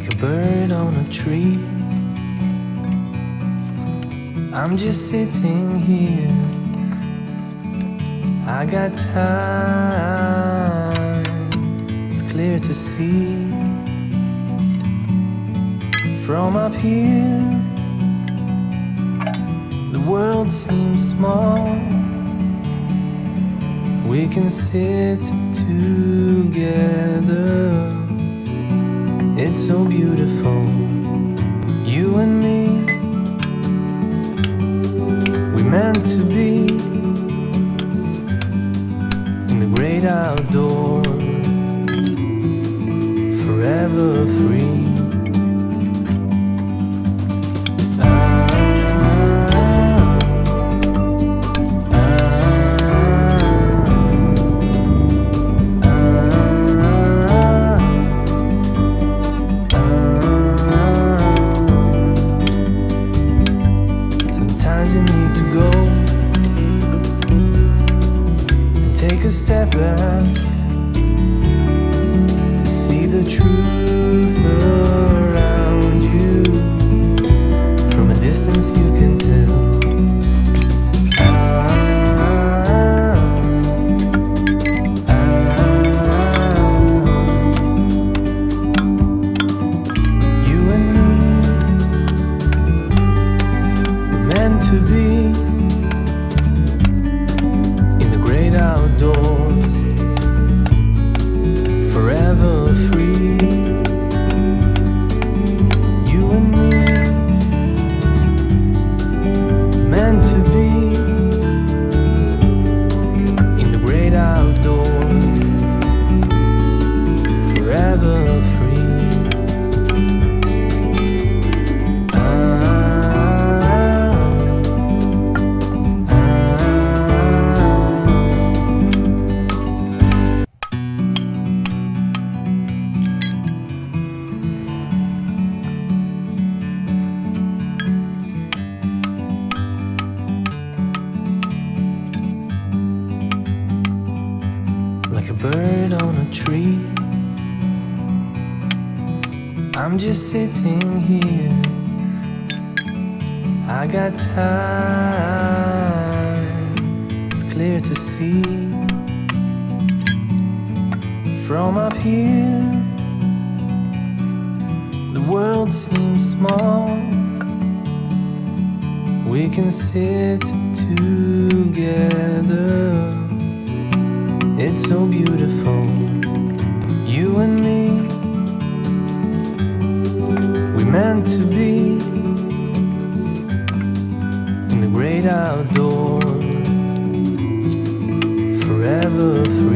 like a bird on a tree. I'm just sitting here, I got time, it's clear to see. From up here, the world seems small. We can sit together, it's so beautiful, you and me. We meant to be in the great outdoors, forever free. Sometimes you need to go and take a step back to see the truth around you. From a distance you can tell. You and me, we're meant to be in the great outdoors, forever free. You and me, meant to be in the great outdoors, forever free. Like a bird on a tree, I'm just sitting here, I got time, it's clear to see. From up here, the world seems small. We can sit together, it's so beautiful, you and me. We meant to be in the great outdoors, forever free.